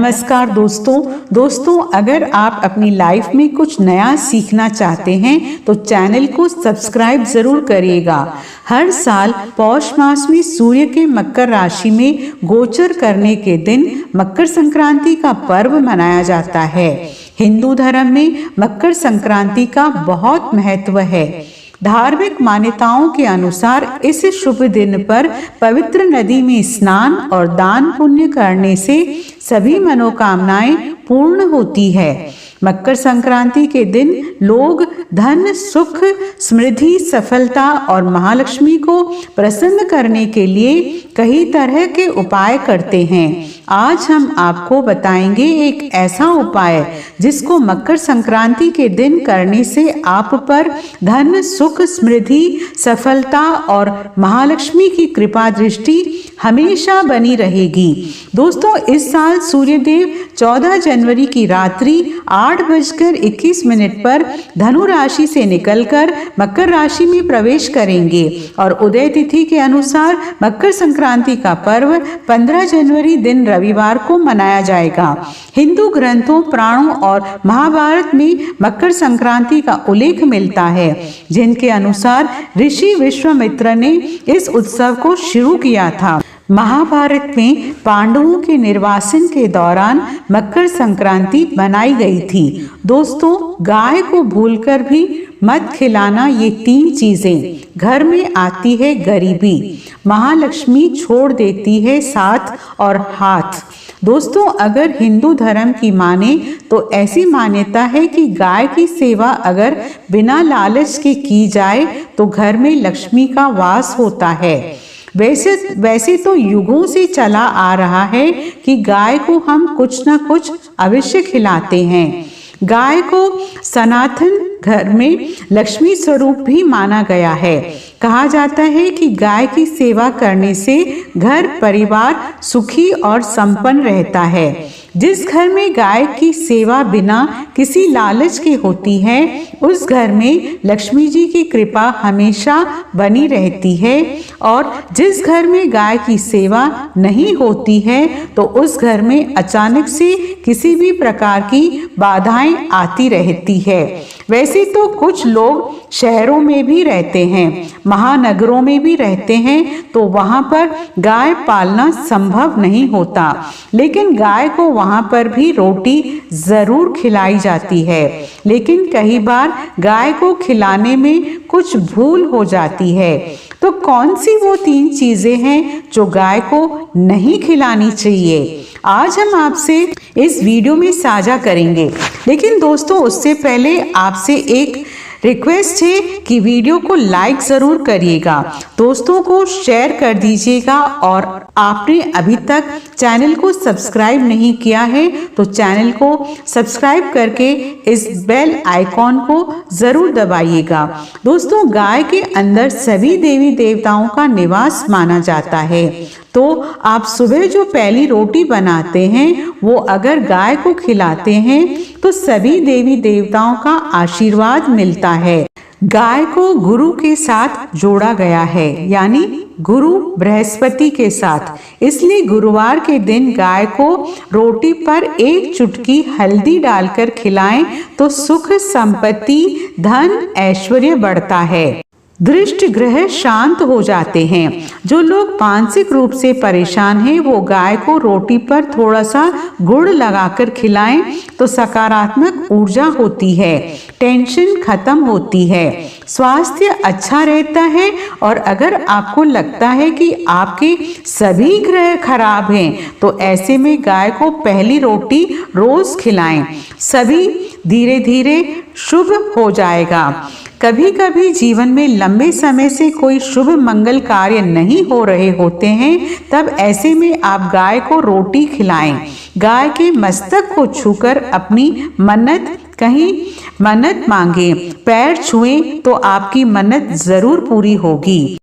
नमस्कार दोस्तों अगर आप अपनी लाइफ में कुछ नया सीखना चाहते हैं तो चैनल को सब्सक्राइब जरूर करिएगा। हर साल पौष मास में सूर्य के मकर राशि में गोचर करने के दिन मकर संक्रांति का पर्व मनाया जाता है। हिंदू धर्म में मकर संक्रांति का बहुत महत्व है। धार्मिक मान्यताओं के अनुसार इस शुभ दिन पर पवित्र नदी में स्नान और दान पुण्य करने से सभी मनोकामनाएं पूर्ण होती है। मकर संक्रांति के दिन लोग धन, सुख, समृद्धि, सफलता और महालक्ष्मी को प्रसन्न करने के लिए कई तरह के उपाय करते हैं। आज हम आपको बताएंगे एक ऐसा उपाय जिसको मकर संक्रांति के दिन करने से आप पर धन, सुख, समृद्धि, सफलता और महालक्ष्मी की कृपा दृष्टि हमेशा बनी रहेगी। दोस्तों, इस साल सूर्यदेव 14 जनवरी की रात्रि 8:21 पर धनु राशि से निकलकर मकर राशि में प्रवेश करेंगे और उदय तिथि के अनुसार मकर संक्रांति का पर्व 15 जनवरी दिन रविवार को मनाया जाएगा। हिंदू ग्रंथों, पुराणों और महाभारत में मकर संक्रांति का उल्लेख मिलता है, जिनके अनुसार ऋषि विश्वामित्र ने इस उत्सव को शुरू किया था। महाभारत में पांडवों के निर्वासन के दौरान मकर संक्रांति बनाई गई थी। दोस्तों, गाय को भूलकर भी मत खिलाना, ये 3 चीजें घर में आती है गरीबी, महालक्ष्मी छोड़ देती है साथ और हाथ। दोस्तों, अगर हिंदू धर्म की माने तो ऐसी मान्यता है कि गाय की सेवा अगर बिना लालच के की जाए तो घर में लक्ष्मी का वास होता है। वैसे तो युगों से चला आ रहा है कि गाय को हम कुछ न कुछ अवश्य खिलाते हैं। गाय को सनातन धर्म में लक्ष्मी स्वरूप भी माना गया है। कहा जाता है कि गाय की सेवा करने से घर परिवार सुखी और संपन्न रहता है। जिस घर में गाय की सेवा बिना किसी लालच के होती है, उस घर में लक्ष्मी जी की कृपा हमेशा बनी रहती है और जिस घर में गाय की सेवा नहीं होती है तो उस घर में अचानक से किसी भी प्रकार की बाधाएं आती रहती है। वैसे तो कुछ लोग शहरों में भी रहते हैं, महानगरों में भी रहते हैं, तो वहां पर गाय पालना संभव नहीं होता, लेकिन गाय को वहां पर भी रोटी जरूर खिलाई जाती है। लेकिन कई बार गाय को खिलाने में कुछ भूल हो जाती है। तो कौन सी वो 3 चीजें हैं जो गाय को नहीं खिलानी चाहिए, आज हम आपसे इस वीडियो में साझा करेंगे। लेकिन दोस्तों, उससे पहले आपसे एक रिक्वेस्ट है कि वीडियो को लाइक जरूर करिएगा, दोस्तों को शेयर कर दीजिएगा और आपने अभी तक चैनल को सब्सक्राइब नहीं किया है तो चैनल को सब्सक्राइब करके इस बेल आइकॉन को जरूर दबाइएगा। दोस्तों, गाय के अंदर सभी देवी देवताओं का निवास माना जाता है, तो आप सुबह जो पहली रोटी बनाते हैं वो अगर गाय को खिलाते हैं तो सभी देवी देवताओं का आशीर्वाद मिलता है। गाय को गुरु के साथ जोड़ा गया है, यानी गुरु बृहस्पति के साथ, इसलिए गुरुवार के दिन गाय को रोटी पर 1 चुटकी हल्दी डालकर खिलाएं तो सुख, संपत्ति, धन, ऐश्वर्य बढ़ता है। दृष्ट ग्रह शांत हो जाते हैं। जो लोग मानसिक रूप से परेशान हैं वो गाय को रोटी पर थोड़ा सा गुड़ लगाकर खिलाएं तो सकारात्मक ऊर्जा होती है, टेंशन खत्म होती है, स्वास्थ्य अच्छा रहता है। और अगर आपको लगता है कि आपके सभी ग्रह खराब हैं तो ऐसे में गाय को पहली रोटी रोज खिलाएं, सभी धीरे धीरे शुभ हो जाएगा। कभी कभी जीवन में लंबे समय से कोई शुभ मंगल कार्य नहीं हो रहे होते हैं, तब ऐसे में आप गाय को रोटी खिलाएं। गाय के मस्तक को छूकर अपनी मन्नत मांगे, पैर छुएं तो आपकी मन्नत जरूर पूरी होगी।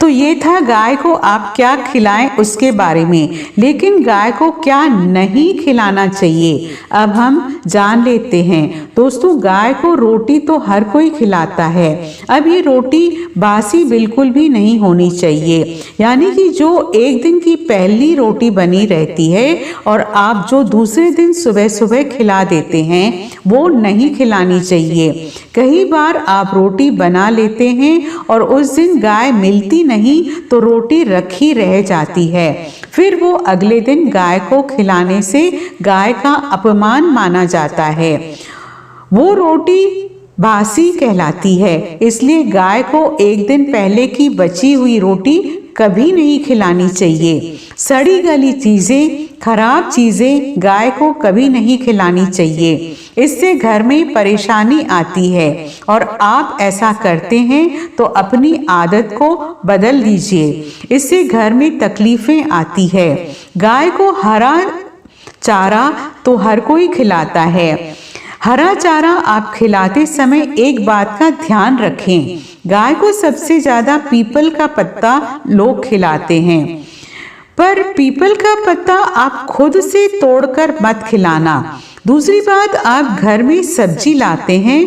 तो ये था गाय को आप क्या खिलाएं उसके बारे में, लेकिन गाय को क्या नहीं खिलाना चाहिए अब हम जान लेते हैं। दोस्तों, गाय को रोटी तो हर कोई खिलाता है। अब ये रोटी बासी बिल्कुल भी नहीं होनी चाहिए, यानी कि जो एक दिन की पहली रोटी बनी रहती है और आप जो दूसरे दिन सुबह सुबह खिला देते हैं वो नहीं खिलानी चाहिए। कई बार आप रोटी बना लेते हैं और उस दिन गाय मिलती नहीं तो रोटी रखी रह जाती है, फिर वो अगले दिन गाय को खिलाने से गाय का अपमान माना जाता है। वो रोटी बासी कहलाती है। इसलिए गाय को एक दिन पहले की बची हुई रोटी कभी नहीं खिलानी चाहिए। सड़ी गली चीजें, खराब चीजें गाय को कभी नहीं खिलानी चाहिए। इससे घर में परेशानी आती है और आप ऐसा करते हैं तो अपनी आदत को बदल दीजिए, इससे घर में तकलीफें आती है। गाय को हरा चारा तो हर कोई खिलाता है। हरा चारा आप खिलाते समय एक बात का ध्यान रखें, गाय को सबसे ज्यादा पीपल का पत्ता लोग खिलाते हैं, पर पीपल का पत्ता आप खुद से तोड़कर मत खिलाना। दूसरी बात, आप घर में सब्जी लाते हैं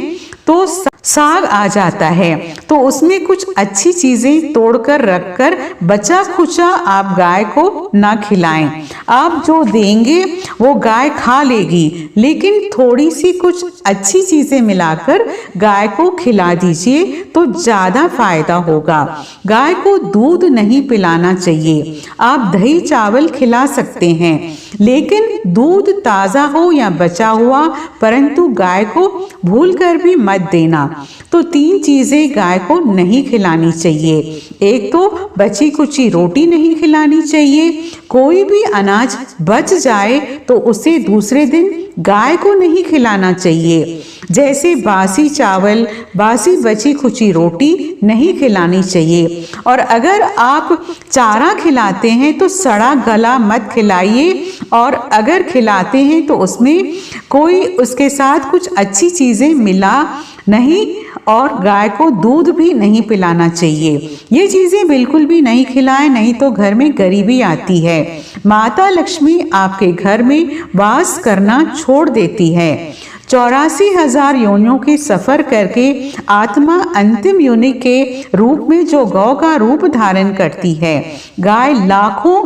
तो साग आ जाता है तो उसमें कुछ अच्छी चीजें तोड़कर रखकर बचा खुचा आप गाय को ना खिलाएं। आप जो देंगे वो गाय खा लेगी, लेकिन थोड़ी सी कुछ अच्छी चीजें मिलाकर गाय को खिला दीजिए तो ज्यादा फायदा होगा। गाय को दूध नहीं पिलाना चाहिए। आप दही चावल खिला सकते हैं, लेकिन दूध ताजा हो या बचा हुआ, परंतु गाय को भूलकर भी मत देना। तो 3 चीजें गाय को नहीं खिलानी चाहिए। एक तो बची कुची रोटी नहीं खिलानी चाहिए। कोई भी अनाज बच जाए तो उसे दूसरे दिन गाय को नहीं खिलाना चाहिए। जैसे बासी चावल, बासी बची खुची रोटी नहीं खिलानी चाहिए। और अगर आप चारा खिलाते हैं तो सड़ा गला मत खिलाइए, और अगर खिलाते हैं तो उसमें कोई उसके साथ कुछ अच्छी चीजें मिला नहीं, और गाय को दूध भी नहीं पिलाना चाहिए। ये चीजें बिल्कुल भी नहीं खिलाएं, नहीं तो घर में गरीबी आती है। माता लक्ष्मी आपके घर में वास करना छोड़ देती है। 84,000 योनियों के सफर करके आत्मा अंतिम योनि के रूप में जो गौ का रूप धारण करती है। गाय लाखों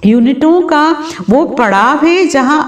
यूनिटों का वो पड़ाव है जहां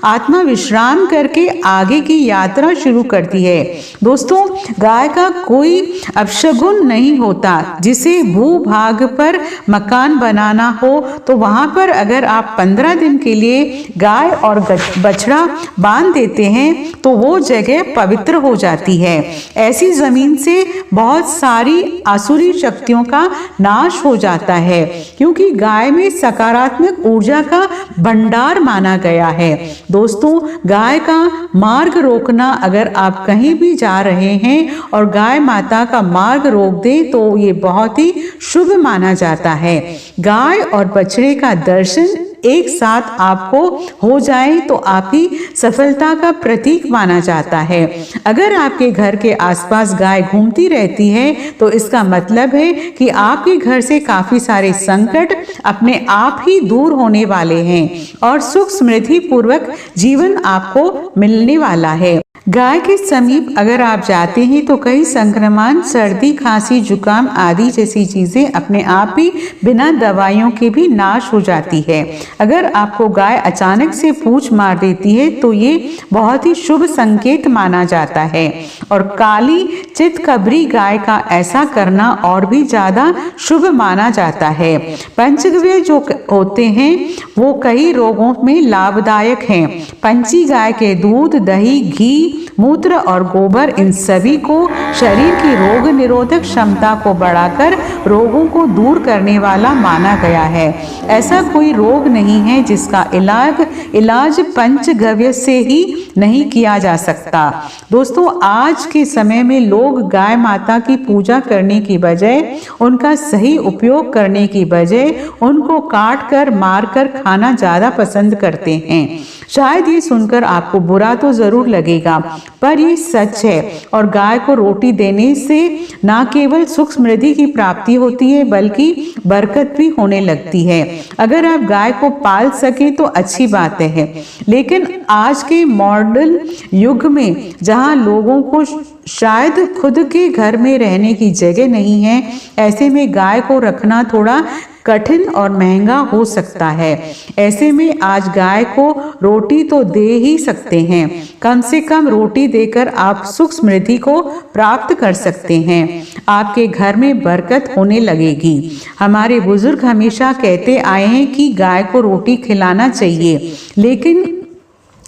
आत्मा विश्राम करके आगे की यात्रा शुरू करती है। दोस्तों, गाय का कोई अपशगुन नहीं होता। जिसे भूभाग पर मकान बनाना हो तो वहां पर अगर आप 15 दिन के लिए गाय और बछड़ा बांध देते हैं तो वो जगह पवित्र हो जाती है। ऐसी जमीन से बहुत सारी आसुरी शक्तियों का नाश हो जाता है, क्योंकि गाय में सकारात्मक ऊर्जा का भंडार माना गया है। दोस्तों, गाय का मार्ग रोकना, अगर आप कहीं भी जा रहे हैं और गाय माता का मार्ग रोक दे तो ये बहुत ही शुभ माना जाता है। गाय और बछड़े का दर्शन एक साथ आपको हो जाए तो आपकी सफलता का प्रतीक माना जाता है। अगर आपके घर के आसपास गाय घूमती रहती है तो इसका मतलब है कि आपके घर से काफी सारे संकट अपने आप ही दूर होने वाले हैं और सुख समृद्धि पूर्वक जीवन आपको मिलने वाला है। गाय के समीप अगर आप जाते हैं तो कई संक्रमण, सर्दी, खांसी, जुकाम आदि जैसी चीजें अपने आप ही बिना दवाइयों के भी नाश हो जाती है। अगर आपको गाय अचानक से पूंछ मार देती है तो ये बहुत ही शुभ संकेत माना जाता है, और काली चितकबरी गाय का ऐसा करना और भी ज्यादा शुभ माना जाता है। पंचगव्य जो होते हैं वो कई रोगों में लाभदायक हैं। पंची गाय के दूध, दही, घी, मूत्र और गोबर, इन सभी को शरीर की रोग निरोधक क्षमता को बढ़ाकर रोगों को दूर करने वाला माना गया है। ऐसा कोई रोग नहीं है जिसका इलाज पंचगव्य से ही नहीं किया जा सकता। दोस्तों, आज के समय में लोग गाय माता की पूजा करने की बजाय, उनका सही उपयोग करने की बजाय उनको काट कर मार कर खाना ज्यादा पसंद करते हैं। शायद ये सुनकर आपको बुरा तो जरूर लगेगा, पर ये सच है। और गाय को रोटी देने से न केवल सुख समृद्धि की प्राप्ति होती है बल्कि बरकत भी होने लगती है। अगर आप गाय को पाल सके तो अच्छी बात है, लेकिन आज के मॉडर्न युग में जहां लोगों को शायद खुद के घर में रहने की जगह नहीं है, ऐसे में गाय को रखना थोड़ा कठिन और महंगा हो सकता है। ऐसे में आज गाय को रोटी तो दे ही सकते हैं, कम से कम रोटी देकर आप सुख समृद्धि को प्राप्त कर सकते हैं। आपके घर में बरकत होने लगेगी। हमारे बुजुर्ग हमेशा कहते आए हैं कि गाय को रोटी खिलाना चाहिए, लेकिन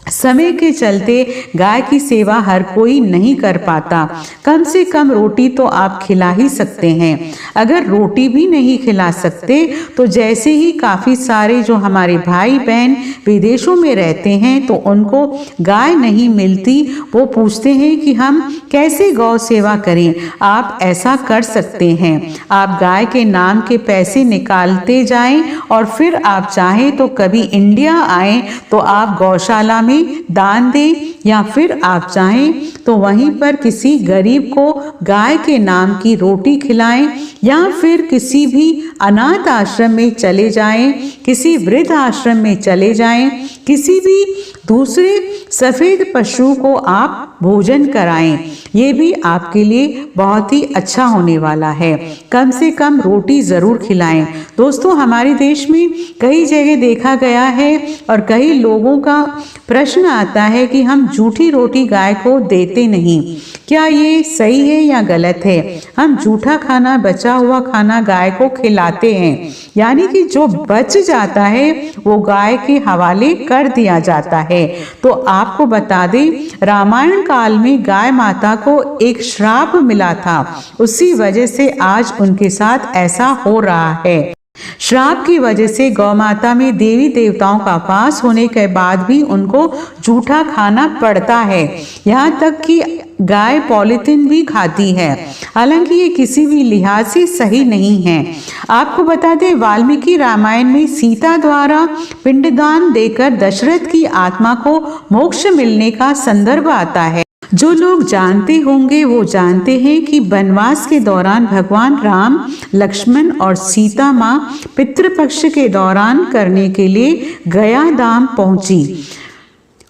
समय के चलते गाय की सेवा हर कोई नहीं कर पाता। कम से कम रोटी तो आप खिला ही सकते हैं। अगर रोटी भी नहीं खिला सकते तो जैसे ही काफी सारे जो हमारे भाई बहन विदेशों में रहते हैं तो उनको गाय नहीं मिलती, वो पूछते हैं कि हम कैसे गौ सेवा करें। आप ऐसा कर सकते हैं, आप गाय के नाम के पैसे निकालते जाएं और फिर आप चाहें तो कभी इंडिया आए तो आप गौशाला में दान दें, या फिर आप चाहें तो वहीं पर किसी गरीब को गाय के नाम की रोटी खिलाएं, या फिर किसी भी अनाथ आश्रम में चले जाएं, किसी वृद्ध आश्रम में चले जाएं, किसी भी दूसरे सफेद पशु को आप भोजन कराएं। ये भी आपके लिए बहुत ही अच्छा होने वाला है। कम से कम रोटी जरूर खिलाएं। दोस्तों, हमारे देश में कई जगह देखा गया है और कई लोगों का प्रश्न आता है कि हम जूठी रोटी गाय को देते नहीं। क्या ये सही है या गलत है? हम जूठा खाना, बचा हुआ खाना गाय को खिलाते हैं, यानी कि जो बच जाता है वो गाय के हवाले कर दिया जाता है। तो आपको बता दें, रामायण काल में गाय माता को एक श्राप मिला था, उसी वजह से आज उनके साथ ऐसा हो रहा है। श्राप की वजह से गौ माता में देवी देवताओं का वास होने के बाद भी उनको जूठा खाना पड़ता है। यहाँ तक कि गाय पॉलिथीन भी खाती है, हालांकि ये किसी भी लिहाज से सही नहीं है। आपको बता दें, वाल्मीकि रामायण में सीता द्वारा पिंडदान देकर दशरथ की आत्मा को मोक्ष मिलने का संदर्भ आता है। जो लोग जानते होंगे वो जानते हैं कि वनवास के दौरान भगवान राम, लक्ष्मण और सीता माँ पितृपक्ष के दौरान करने के लिए गया धाम पहुंची।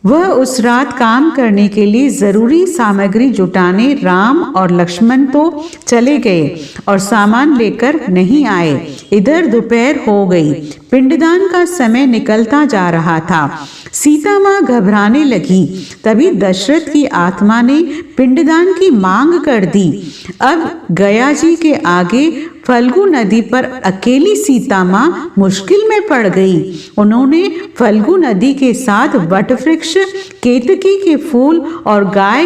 वह उस रात काम करने के लिए जरूरी सामग्री जुटाने राम और लक्ष्मण तो चले गए और सामान लेकर नहीं आए। इधर दोपहर हो गई, पिंडदान का समय निकलता जा रहा था। सीता माँ घबराने लगी। तभी दशरथ की आत्मा ने पिंडदान की मांग कर दी। अब गया जी के आगे फल्गु नदी पर अकेली सीता माँ मुश्किल में पड़ गई। उन्होंने फल्गु नदी के साथ वटवृक्ष, केतकी के फूल और गाय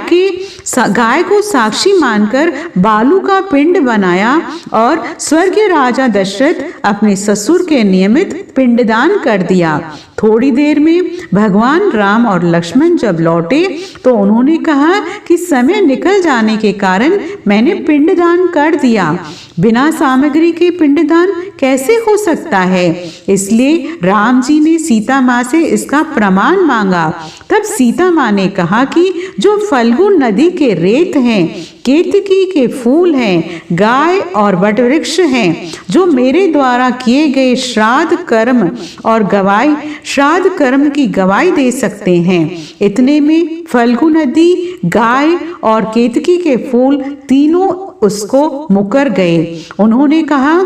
को साक्षी मानकर बालू का पिंड बनाया और स्वर्गीय राजा दशरथ अपने ससुर के नियमित पिंडदान कर दिया। थोड़ी देर में भगवान राम और लक्ष्मण जब लौटे तो उन्होंने कहा कि समय निकल जाने के कारण मैंने पिंडदान कर दिया। बिना सामग्री के पिंडदान कैसे हो सकता है? इसलिए राम जी ने सीता माँ से इसका प्रमाण मांगा। तब सीता माँ ने कहा कि जो फल्गु नदी के रेत हैं, केतकी के फूल हैं, गाय और वटवृक्ष हैं, जो मेरे द्वारा किए गए श्राद्ध कर्म की गवाही दे सकते हैं। इतने में फल्गु नदी, गाय और केतकी के फूल तीनों उसको मुकर गए। उन्होंने कहा,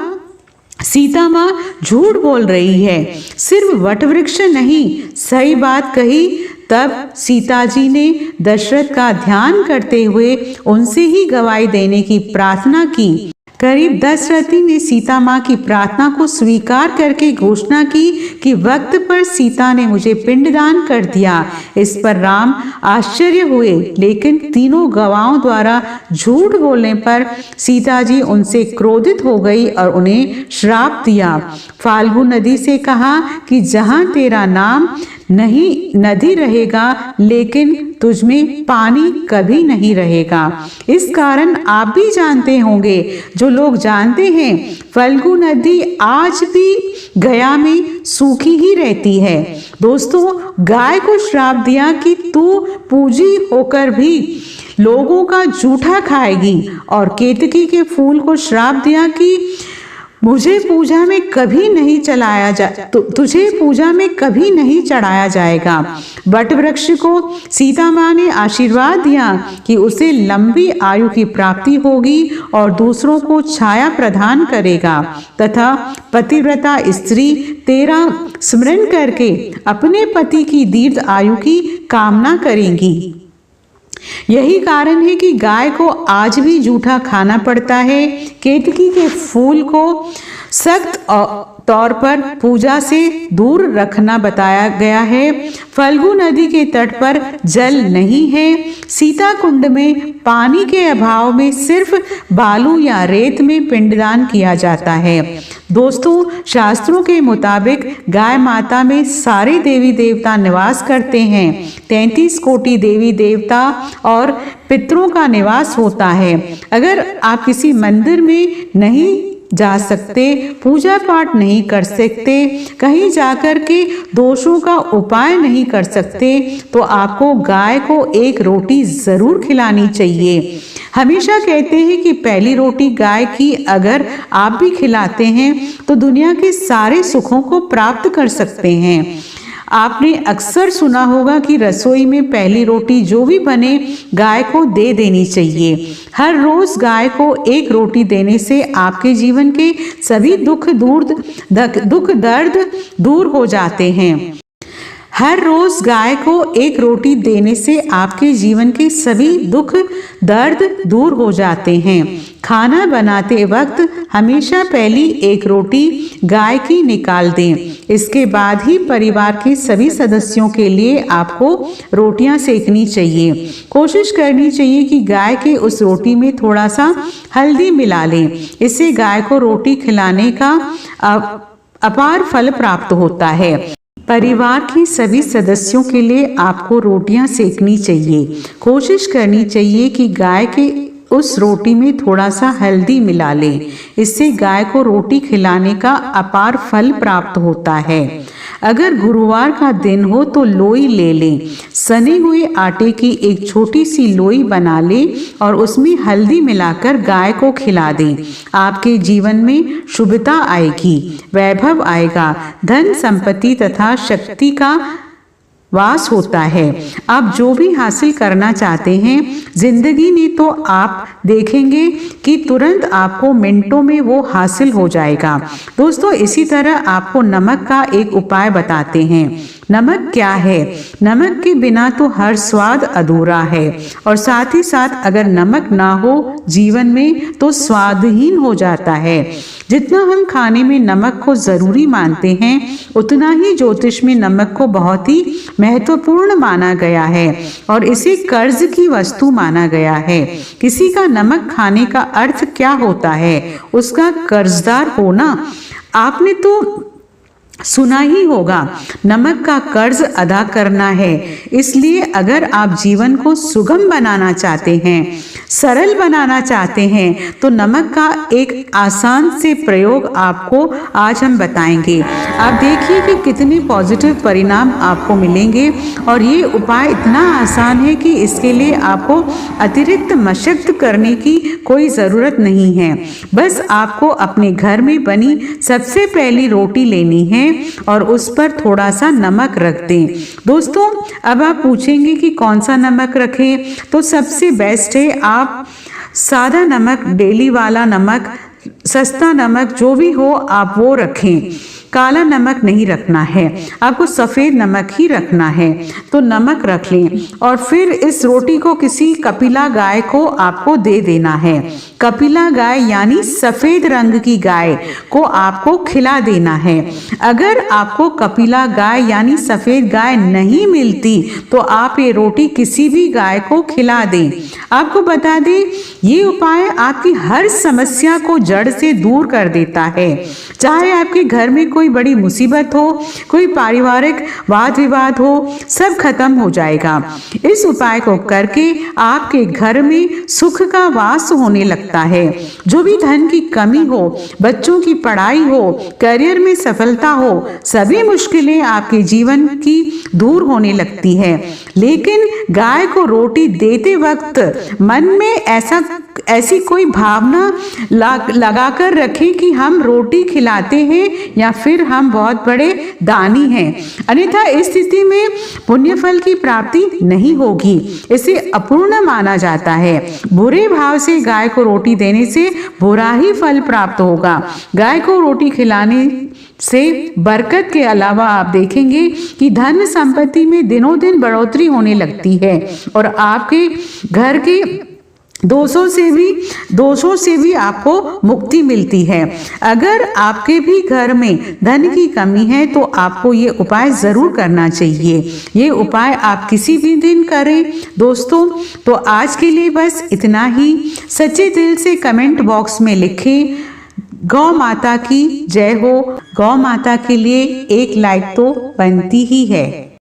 सीता माँ झूठ बोल रही है, सिर्फ वटवृक्ष नहीं, सही बात कही। तब सीता जी ने दशरथ का ध्यान करते हुए उनसे ही गवाही देने की प्रार्थना की। करीब दशरथी ने सीता माँ की प्रार्थना को स्वीकार करके घोषणा की कि वक्त पर सीता ने मुझे पिंडदान कर दिया। इस पर राम आश्चर्य हुए, लेकिन तीनों गवाहों द्वारा झूठ बोलने पर सीता जी उनसे क्रोधित हो गई और उन्हें श्राप दिया। फाल्गु नदी से कहा कि जहाँ तेरा नाम नहीं नदी रहेगा, लेकिन तुझमें पानी कभी नहीं रहेगा। इस कारण आप भी जानते होंगे, जो लोग जानते हैं, फल्गु नदी आज भी गया में सूखी ही रहती है। दोस्तों, गाय को श्राप दिया कि तू पूजी होकर भी लोगों का जूठा खाएगी, और केतकी के फूल को श्राप दिया कि मुझे पूजा में कभी नहीं चलाया तुझे पूजा में कभी नहीं चढ़ाया जाएगा। वट वृक्ष को सीता माँ ने आशीर्वाद दिया कि उसे लंबी आयु की प्राप्ति होगी और दूसरों को छाया प्रदान करेगा, तथा पतिव्रता स्त्री तेरा स्मरण करके अपने पति की दीर्घ आयु की कामना करेंगी। यही कारण है कि गाय को आज भी जूठा खाना पड़ता है। केतकी के फूल को सख्त तौर पर पूजा से दूर रखना बताया गया है। फल्गु नदी के तट पर जल नहीं है। सीता कुंड में पानी के अभाव में सिर्फ बालू या रेत में पिंडदान किया जाता है। दोस्तों, शास्त्रों के मुताबिक गाय माता में सारे देवी देवता निवास करते हैं। 33 कोटि देवी देवता और पितरों का निवास होता है। अगर आप किसी मंदिर में नहीं जा सकते, पूजा पाठ नहीं कर सकते, कहीं जाकर के दोषों का उपाय नहीं कर सकते, तो आपको गाय को एक रोटी जरूर खिलानी चाहिए। हमेशा कहते हैं कि पहली रोटी गाय की अगर आप भी खिलाते हैं तो दुनिया के सारे सुखों को प्राप्त कर सकते हैं। आपने अक्सर सुना होगा कि रसोई में पहली रोटी जो भी बने गाय को दे देनी चाहिए। हर रोज गाय को एक रोटी देने से आपके जीवन के सभी दुख दर्द दूर हो जाते हैं। हर रोज गाय को एक रोटी देने से आपके जीवन के सभी दुख दर्द दूर हो जाते हैं। खाना बनाते वक्त हमेशा पहली एक रोटी गाय की निकाल दें। इसके बाद ही परिवार के सभी सदस्यों के लिए आपको रोटियां सेकनी चाहिए। कोशिश करनी चाहिए कि गाय के उस रोटी में थोड़ा सा हल्दी मिला लें। इससे गाय को रोटी खिलाने का अपार फल प्राप्त होता है। परिवार के सभी सदस्यों के लिए आपको रोटियां सेकनी चाहिए। कोशिश करनी चाहिए कि गाय के उस रोटी में थोड़ा सा हल्दी मिला लें। इससे गाय को रोटी खिलाने का अपार फल प्राप्त होता है। अगर गुरुवार का दिन हो तो लोई ले लें। सने हुए आटे की एक छोटी सी लोई बना लें और उसमें हल्दी मिलाकर गाय को खिला दें। आपके जीवन में शुभता आएगी, वैभव आएगा, धन संपत्ति तथा शक्ति का वास होता है। आप जो भी हासिल करना चाहते हैं जिंदगी में, तो आप देखेंगे कि तुरंत आपको मिनटों में वो हासिल हो जाएगा। दोस्तों, इसी तरह आपको नमक का एक उपाय बताते हैं। नमक क्या है? नमक के बिना तो हर स्वाद अधूरा है, और साथ ही साथ अगर नमक ना हो जीवन में तो स्वादहीन हो जाता है। जितना हम खाने में नमक को जरूरी मानते हैं, उतना ही ज्योतिष में नमक को बहुत ही महत्वपूर्ण माना गया है और इसे कर्ज की वस्तु माना गया है। किसी का नमक खाने का अर्थ क्या होता है? उसका कर्जदार होना। आपने तो सुना ही होगा, नमक का कर्ज अदा करना है। इसलिए अगर आप जीवन को सुगम बनाना चाहते हैं, सरल बनाना चाहते हैं, तो नमक का एक आसान से प्रयोग आपको आज हम बताएंगे। आप देखिए कि कितने पॉजिटिव परिणाम आपको मिलेंगे, और ये उपाय इतना आसान है कि इसके लिए आपको अतिरिक्त मशक्कत करने की कोई ज़रूरत नहीं है। बस आपको अपने घर में बनी सबसे पहली रोटी लेनी है और उस पर थोड़ा सा नमक रख दें। दोस्तों, अब आप पूछेंगे कि कौन सा नमक रखें, तो सबसे बेस्ट है आप सादा नमक, डेली वाला नमक, सस्ता नमक जो भी हो आप वो रखें। काला नमक नहीं रखना है, आपको सफ़ेद नमक ही रखना है। तो नमक रख लें और फिर इस रोटी को किसी कपिला गाय को आपको दे देना है। कपिला गाय यानी सफेद रंग की गाय को आपको खिला देना है। अगर आपको कपिला गाय यानी सफेद गाय नहीं मिलती तो आप ये रोटी किसी भी गाय को खिला दें। आपको बता दें, ये उपाय आपकी हर समस्या को जड़ से दूर कर देता है। चाहे आपके घर में कोई बड़ी मुसीबत हो, कोई पारिवारिक वाद विवाद हो, सब खत्म हो जाएगा। इस उपाय को करके आपके घर में सुख का वास होने लगता है। जो भी धन की कमी हो, बच्चों की पढ़ाई हो, करियर में सफलता हो, सभी मुश्किलें आपके जीवन की दूर होने लगती है। लेकिन गाय को रोटी देते वक्त मन में ऐसी कोई भावना लगाकर रखें कि हम रोटी खिलाते हैं या फिर हम बहुत बड़े दानी हैं, अन्यथा इस स्थिति में पुण्य फल की प्राप्ति नहीं होगी। इसे अपूर्ण माना जाता है। बुरे भाव से गाय को रोटी देने से बुरा ही फल प्राप्त होगा। गाय को रोटी खिलाने से बरकत के अलावा आप देखेंगे कि धन संपत्ति में दिनों दिन बढ़ोतरी होने लगती है और आपके घर के दोषों से भी आपको मुक्ति मिलती है। अगर आपके भी घर में धन की कमी है तो आपको ये उपाय जरूर करना चाहिए। ये उपाय आप किसी भी दिन करें दोस्तों। तो आज के लिए बस इतना ही। सच्चे दिल से कमेंट बॉक्स में लिखें, गौ माता की जय हो। गौ माता के लिए एक लाइक तो बनती ही है।